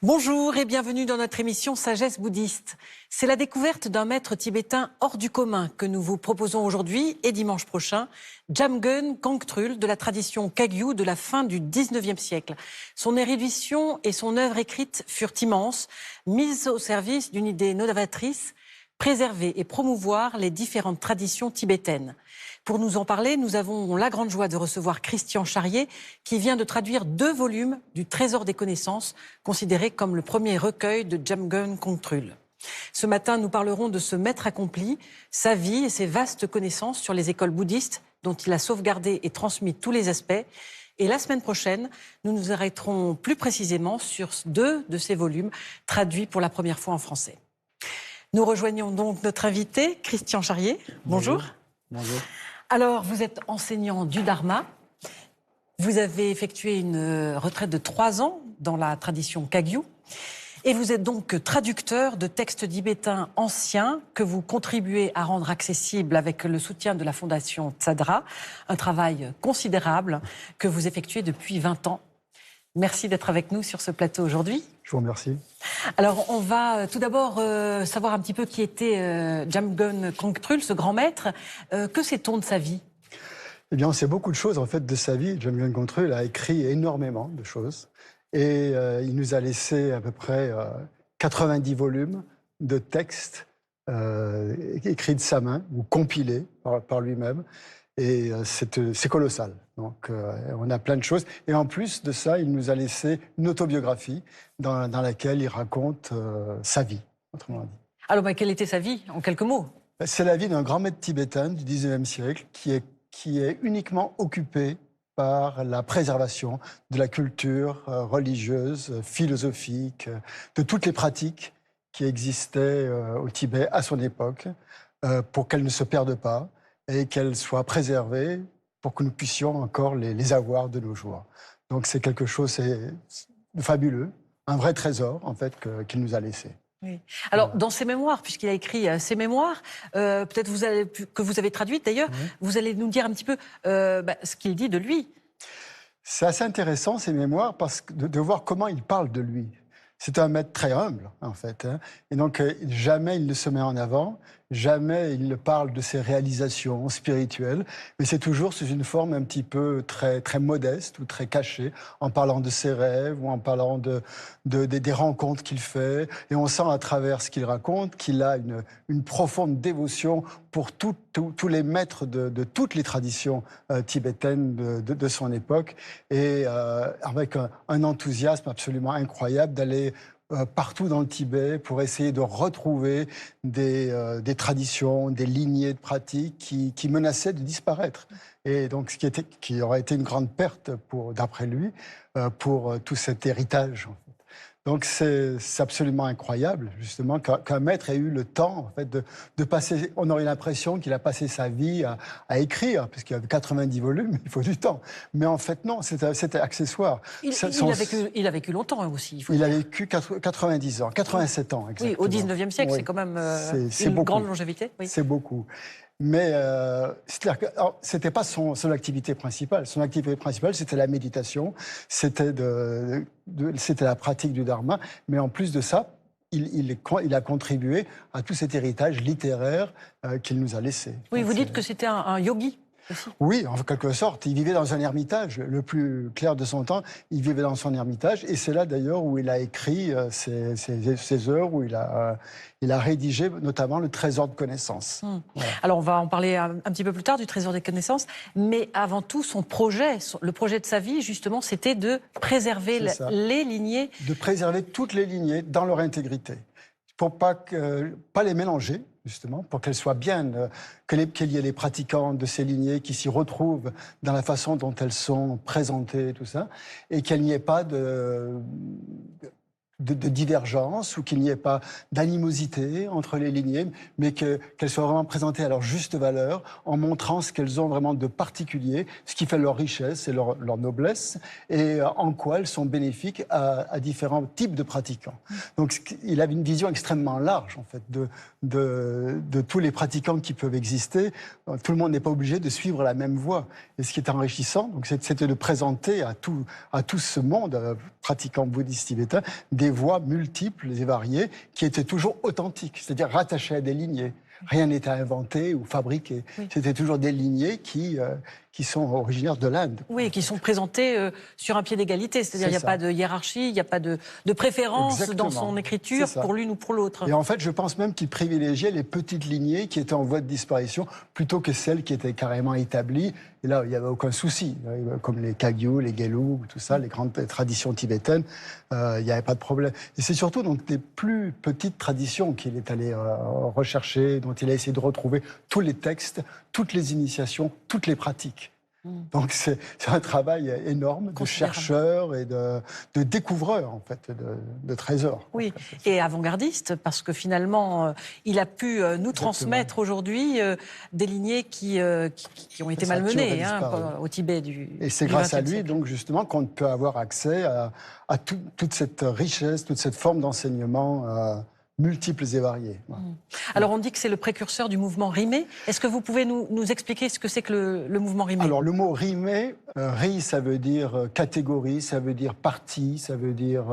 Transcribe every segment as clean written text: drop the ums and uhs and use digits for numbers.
Bonjour et bienvenue dans notre émission Sagesse bouddhiste. C'est la découverte d'un maître tibétain hors du commun que nous vous proposons aujourd'hui et dimanche prochain, Jamgon Kongtrul de la tradition Kagyu de la fin du 19e siècle. Son érudition et son œuvre écrite furent immenses, mises au service d'une idée novatrice, préserver et promouvoir les différentes traditions tibétaines. Pour nous en parler, nous avons la grande joie de recevoir Christian Charrier, qui vient de traduire 2 volumes du Trésor des connaissances, considéré comme le premier recueil de Jamgon Kongtrul. Ce matin, nous parlerons de ce maître accompli, sa vie et ses vastes connaissances sur les écoles bouddhistes, dont il a sauvegardé et transmis tous les aspects. Et la semaine prochaine, nous nous arrêterons plus précisément sur 2 de ces volumes, traduits pour la première fois en français. Nous rejoignons donc notre invité, Christian Charrier. Bonjour. Bonjour. Alors, vous êtes enseignant du Dharma. Vous avez effectué une retraite de 3 ans dans la tradition Kagyu. Et vous êtes donc traducteur de textes tibétains anciens que vous contribuez à rendre accessibles avec le soutien de la Fondation Tsadra. Un travail considérable que vous effectuez depuis 20 ans. Merci d'être avec nous sur ce plateau aujourd'hui. Je vous remercie. Alors, on va tout d'abord savoir un petit peu qui était Jamgon Kongtrul, ce grand maître. Que sait-on de sa vie ? Eh bien, on sait beaucoup de choses en fait de sa vie. Jamgon Kongtrul a écrit énormément de choses. Et il nous a laissé à peu près 90 volumes de textes écrits de sa main ou compilés par lui-même. Et c'est colossal. Donc, on a plein de choses. Et en plus de ça, il nous a laissé une autobiographie dans laquelle il raconte sa vie, autrement dit. Alors, quelle était sa vie, en quelques mots ? C'est la vie d'un grand maître tibétain du 19e siècle qui est uniquement occupé par la préservation de la culture religieuse, philosophique, de toutes les pratiques qui existaient au Tibet à son époque, pour qu'elles ne se perdent pas et qu'elles soient préservées pour que nous puissions encore les avoir de nos jours. Donc c'est quelque chose de fabuleux, un vrai trésor en fait qu'il nous a laissé. Oui. Alors, dans ses mémoires, puisqu'il a écrit ses mémoires, peut-être que vous avez traduites d'ailleurs, vous allez nous dire un petit peu ce qu'il dit de lui. C'est assez intéressant ces mémoires parce que de voir comment il parle de lui. C'est un maître très humble, en fait. Et donc, jamais il ne se met en avant, jamais il ne parle de ses réalisations spirituelles, mais c'est toujours sous une forme un petit peu très, très modeste ou très cachée, en parlant de ses rêves ou en parlant des rencontres qu'il fait. Et on sent à travers ce qu'il raconte qu'il a une profonde dévotion pour tous les maîtres de toutes les traditions tibétaines de son époque, et avec un enthousiasme absolument incroyable d'aller partout dans le Tibet pour essayer de retrouver des traditions, des lignées de pratiques qui menaçaient de disparaître. Et donc, ce qui aurait été une grande perte, d'après lui, pour tout cet héritage. En fait. Donc, c'est absolument incroyable, justement, qu'un maître ait eu le temps, en fait, de passer. On aurait l'impression qu'il a passé sa vie à écrire, puisqu'il y avait 90 volumes, il faut du temps. Mais en fait, non, c'était accessoire. Il a vécu longtemps aussi. Il a vécu 90 ans, 87 ans, exactement. Oui, au 19e siècle, c'est quand même une grande longévité. Oui. C'est beaucoup. Mais c'était pas son activité principale. Son activité principale, c'était la méditation, c'était la pratique du Dharma. Mais en plus de ça, il a contribué à tout cet héritage littéraire qu'il nous a laissé. Oui, vous dites que c'était un yogi aussi. Oui, en quelque sorte. Il vivait dans un ermitage. Le plus clair de son temps, il vivait dans son ermitage. Et c'est là, d'ailleurs, où il a écrit ses œuvres, où il a rédigé notamment le Trésor de connaissances. Voilà. Alors, on va en parler un petit peu plus tard du Trésor des connaissances. Mais avant tout, le projet de sa vie, justement, c'était de préserver les lignées. De préserver toutes les lignées dans leur intégrité. Pour pas les mélanger, justement, pour qu'elles soient bien, qu'il y ait les pratiquants de ces lignées qui s'y retrouvent dans la façon dont elles sont présentées, tout ça, et qu'il n'y ait pas de divergence ou qu'il n'y ait pas d'animosité entre les lignées, mais qu'elles soient vraiment présentées à leur juste valeur, en montrant ce qu'elles ont vraiment de particulier, ce qui fait leur richesse et leur noblesse, et en quoi elles sont bénéfiques à différents types de pratiquants. Donc il avait une vision extrêmement large, en fait, de tous les pratiquants qui peuvent exister. Tout le monde n'est pas obligé de suivre la même voie. Et ce qui est enrichissant, donc, c'était de présenter à tout ce monde, pratiquants bouddhistes tibétains, des des voix multiples et variées qui étaient toujours authentiques, c'est-à-dire rattachées à des lignées. Rien n'était inventé ou fabriqué. Oui. C'était toujours des lignées qui sont originaires de l'Inde. Oui, qui sont présentées sur un pied d'égalité. C'est-à-dire qu'il n'y a pas de hiérarchie, il n'y a pas de préférence dans son écriture pour l'une ou pour l'autre. Et en fait, je pense même qu'il privilégiait les petites lignées qui étaient en voie de disparition plutôt que celles qui étaient carrément établies. Et là, il n'y avait aucun souci. Comme les Kagyu, les Gelug, tout ça, les grandes traditions tibétaines, il n'y avait pas de problème. Et c'est surtout donc des plus petites traditions qu'il est allé rechercher, dont il a essayé de retrouver tous les textes, toutes les initiations, toutes les pratiques. Donc c'est un travail énorme de chercheurs et de découvreurs, en fait, de trésors. Oui, et avant-gardiste, parce que finalement, il a pu nous transmettre aujourd'hui des lignées qui ont été malmenées au Tibet Et c'est grâce à lui, donc, justement, qu'on peut avoir accès à toute cette richesse, toute cette forme d'enseignement multiples et variés. Alors on dit que c'est le précurseur du mouvement rimé. Est-ce que vous pouvez nous expliquer ce que c'est que le mouvement rimé? Alors le mot rimé, ri ça veut dire catégorie, ça veut dire partie, ça veut dire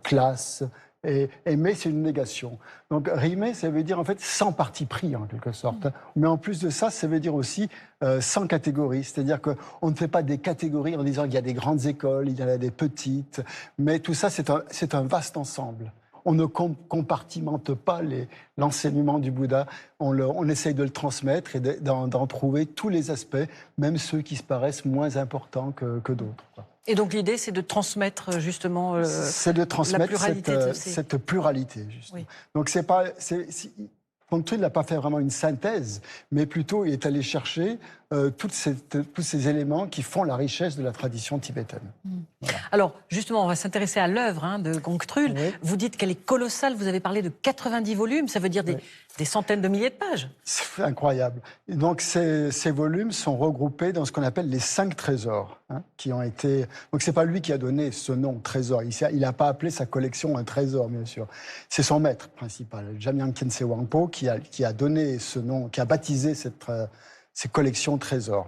classe, et mais c'est une négation. Donc rimé, ça veut dire en fait sans parti pris en quelque sorte. Mais en plus de ça, ça veut dire aussi sans catégorie. C'est-à-dire qu'on ne fait pas des catégories en disant qu'il y a des grandes écoles, il y en a des petites, mais tout ça c'est un vaste ensemble. On ne compartimente pas l'enseignement du Bouddha, on essaye de le transmettre et d'en trouver tous les aspects, même ceux qui se paraissent moins importants que d'autres. Et donc l'idée, c'est de transmettre justement la pluralité cette pluralité. Justement. Oui. Donc Kongtrul n'a pas fait vraiment une synthèse, mais plutôt il est allé chercher tous ces éléments qui font la richesse de la tradition tibétaine. Voilà. Alors, justement, on va s'intéresser à l'œuvre de Kongtrul. Oui. Vous dites qu'elle est colossale, vous avez parlé de 90 volumes, ça veut dire des centaines de milliers de pages. C'est incroyable. Et donc, ces volumes sont regroupés dans ce qu'on appelle les 5 trésors, qui ont été... Donc, c'est pas lui qui a donné ce nom, trésor. Il n'a pas appelé sa collection un trésor, bien sûr. C'est son maître principal, Jamyang Khyentse Wangpo, qui a donné ce nom, qui a baptisé ces collections trésors.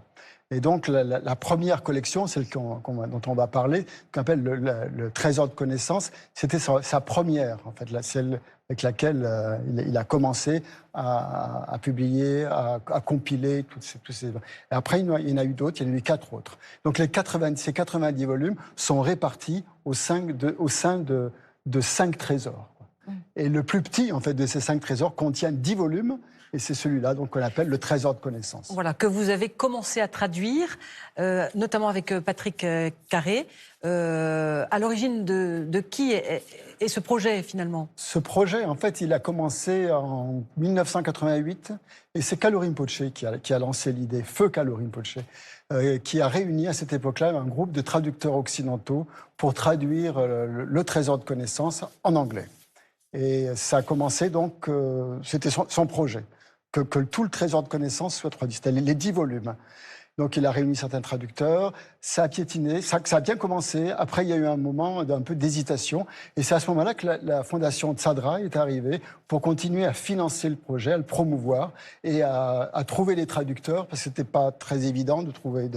Et donc, la première collection, celle dont on va parler, qu'on appelle le trésor de connaissances, c'était sa première, en fait, celle avec laquelle il a commencé à publier, à compiler tous ces... Et après, il y en a eu d'autres, il y en a eu 4 autres. Donc, ces 90 volumes sont répartis au sein de 5 trésors. Et le plus petit, en fait, de ces 5 trésors contient 10 volumes, et c'est celui-là qu'on appelle le trésor de connaissances. Voilà, que vous avez commencé à traduire, notamment avec Patrick Carré. À l'origine de qui est ce projet, finalement? Ce projet, en fait, il a commencé en 1988, et c'est Kalu Rinpoche qui a lancé l'idée, Feu Kalu Rinpoche, qui a réuni à cette époque-là un groupe de traducteurs occidentaux pour traduire le trésor de connaissances en anglais. Et ça a commencé donc, c'était son projet, que tout le trésor de connaissances soit traduit. C'était les 10 volumes. Donc il a réuni certains traducteurs, ça a piétiné, ça a bien commencé. Après, il y a eu un moment d'un peu d'hésitation. Et c'est à ce moment-là que la fondation Tsadra est arrivée pour continuer à financer le projet, à le promouvoir et à trouver des traducteurs, parce que ce n'était pas très évident de trouver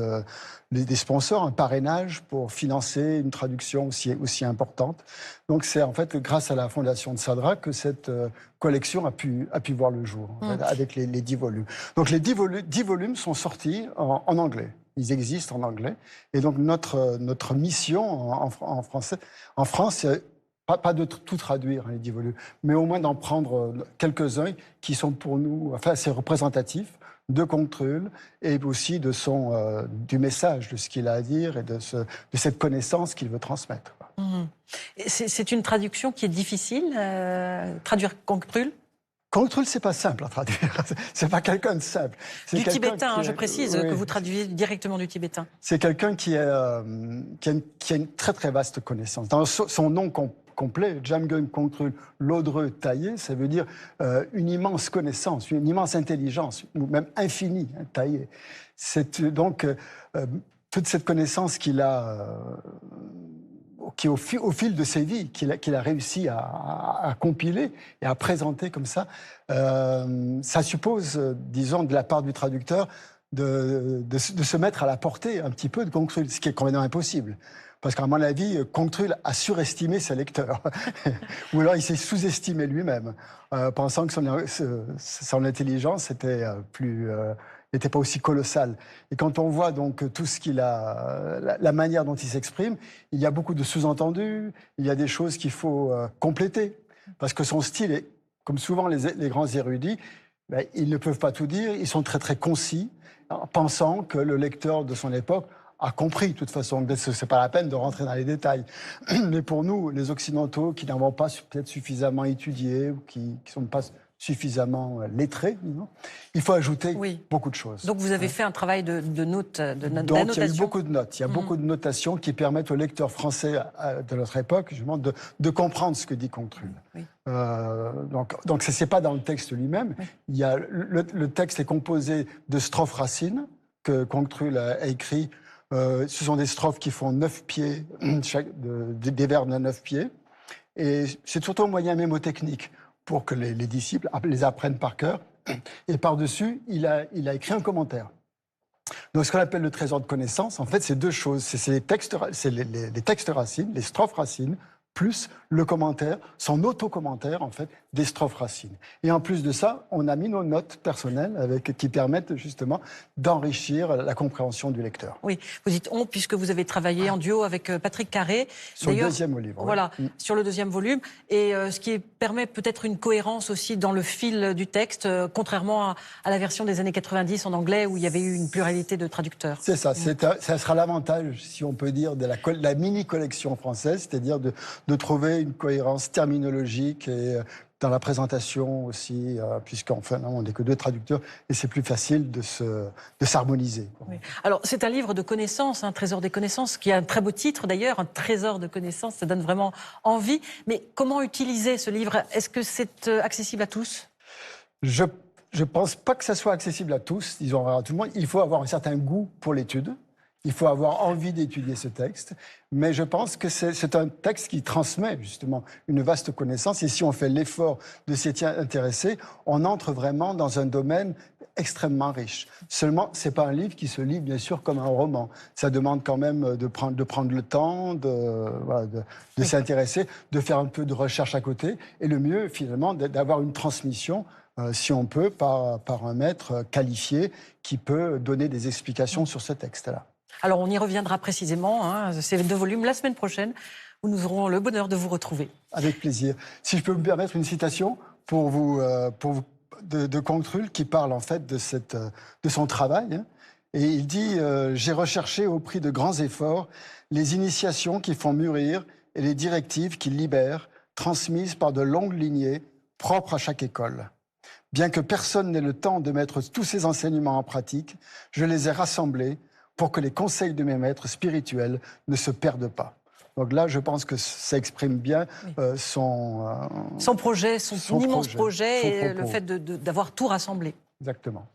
des sponsors, un parrainage pour financer une traduction aussi importante. Donc c'est en fait grâce à la fondation Tsadra que cette collection a pu voir le jour, avec les 10 volumes. Donc les 10 volumes sont sortis en anglais. Ils existent en anglais. Et donc notre mission en France, c'est pas de tout traduire, les 10 volumes, mais au moins d'en prendre quelques-uns qui sont pour nous assez représentatifs de Kongtrul et aussi du message, de ce qu'il a à dire et de cette connaissance qu'il veut transmettre. C'est une traduction qui est difficile, traduire Kongtrul? Kongtrul, c'est pas simple à traduire. C'est pas quelqu'un de simple. Du tibétain, je précise, que vous traduisez directement du tibétain. C'est quelqu'un qui a une très très vaste connaissance. Dans son nom complet, Jamgon Kongtrul Lodreux Taillé, ça veut dire une immense connaissance, une immense intelligence, ou même infinie, taillée. C'est donc toute cette connaissance qu'il a, qui au fil de ses vies, qu'il a réussi à compiler et à présenter comme ça, ça suppose, disons, de la part du traducteur, de se mettre à la portée un petit peu de Kongtrul, ce qui est complètement impossible. Parce qu'à mon avis, Conctrul a surestimé ses lecteurs. Ou alors il s'est sous-estimé lui-même, pensant que son intelligence n'était pas aussi colossale. Et quand on voit donc tout ce qu'il a, la manière dont il s'exprime, il y a beaucoup de sous-entendus, il y a des choses qu'il faut compléter. Parce que son style est, comme souvent les grands érudits, ben, ils ne peuvent pas tout dire, ils sont très très concis, pensant que le lecteur de son époque a compris, de toute façon, que ce n'est pas la peine de rentrer dans les détails. Mais pour nous, les Occidentaux, qui n'avons pas peut-être suffisamment étudié, ou qui ne sont pas suffisamment lettrés, disons, il faut ajouter beaucoup de choses. Donc vous avez fait un travail de notes, Donc il y a eu beaucoup de notes. Il y a beaucoup de notations qui permettent aux lecteurs français de notre époque, justement, de comprendre ce que dit Conctrul. Oui. Donc ce n'est pas dans le texte lui-même. Oui. Il y a, le texte est composé de strophes racines que Conctrul a écrit. Ce sont des strophes qui font 9 pieds, des vers de 9 pieds. Et c'est surtout un moyen mémotechnique pour que les disciples les apprennent par cœur. Et par-dessus, il a écrit un commentaire. Donc ce qu'on appelle le trésor de connaissances, en fait, c'est deux choses. C'est les textes racines, les strophes racines, plus le commentaire, son auto-commentaire, en fait, des strophes racines. Et en plus de ça, on a mis nos notes personnelles qui permettent justement d'enrichir la compréhension du lecteur. Oui, vous dites on, puisque vous avez travaillé en duo avec Patrick Carré. Sur le deuxième livre. Voilà, sur le deuxième volume. Et ce qui permet peut-être une cohérence aussi dans le fil du texte, contrairement à la version des années 90 en anglais, où il y avait eu une pluralité de traducteurs. C'est ça, ça sera l'avantage, si on peut dire, de la mini-collection française, c'est-à-dire de trouver une cohérence terminologique et dans la présentation aussi, puisqu'enfin, on n'est que 2 traducteurs, et c'est plus facile de s'harmoniser. Oui. Alors, c'est un livre de connaissances, un trésor des connaissances, qui a un très beau titre d'ailleurs, un trésor de connaissances, ça donne vraiment envie. Mais comment utiliser ce livre? Est-ce que c'est accessible à tous? Je ne pense pas que ça soit accessible à tous, disons à tout le monde. Il faut avoir un certain goût pour l'étude. Il faut avoir envie d'étudier ce texte, mais je pense que c'est un texte qui transmet justement une vaste connaissance. Et si on fait l'effort de s'y intéresser, on entre vraiment dans un domaine extrêmement riche. Seulement, c'est pas un livre qui se lit bien sûr comme un roman. Ça demande quand même de prendre le temps, de s'intéresser, de faire un peu de recherche à côté. Et le mieux, finalement, d'avoir une transmission, si on peut, par un maître qualifié qui peut donner des explications sur ce texte-là. Alors, on y reviendra précisément, ces 2 volumes, la semaine prochaine, où nous aurons le bonheur de vous retrouver. Avec plaisir. Si je peux me permettre une citation de Conctrul, qui parle en fait de son travail. Et il dit « J'ai recherché au prix de grands efforts les initiations qui font mûrir et les directives qui libèrent, transmises par de longues lignées, propres à chaque école. Bien que personne n'ait le temps de mettre tous ces enseignements en pratique, je les ai rassemblés pour que les conseils de mes maîtres spirituels ne se perdent pas. » Donc là, je pense que ça exprime bien son projet, son immense projet et le fait d'avoir tout rassemblé. Exactement.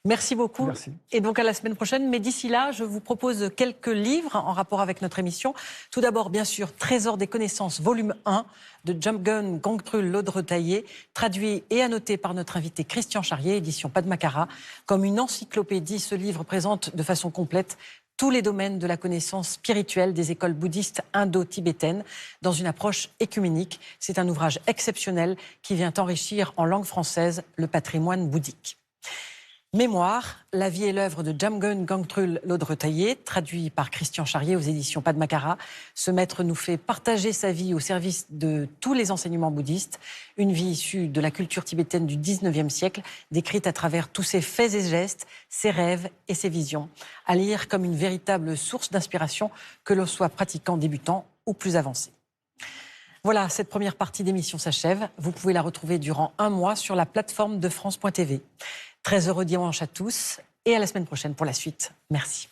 Merci beaucoup. Merci. Et donc à la semaine prochaine. Mais d'ici là, je vous propose quelques livres en rapport avec notre émission. Tout d'abord, bien sûr, Trésor des connaissances, volume 1 de Jamgun Conctrul Lodretaillé, traduit et annoté par notre invité Christian Charrier, édition Padmakara. Comme une encyclopédie, ce livre présente de façon complète tous les domaines de la connaissance spirituelle des écoles bouddhistes indo-tibétaines dans une approche écuménique. C'est un ouvrage exceptionnel qui vient enrichir en langue française le patrimoine bouddhique. Mémoire, la vie et l'œuvre de Jamgun Conctrul Lodretaillé, traduit par Christian Charrier aux éditions Padmakara. Ce maître nous fait partager sa vie au service de tous les enseignements bouddhistes, une vie issue de la culture tibétaine du 19e siècle, décrite à travers tous ses faits et gestes, ses rêves et ses visions, à lire comme une véritable source d'inspiration, que l'on soit pratiquant débutant ou plus avancé. Voilà, cette première partie d'émission s'achève. Vous pouvez la retrouver durant 1 mois sur la plateforme de France.tv. Très heureux dimanche à tous et à la semaine prochaine pour la suite. Merci.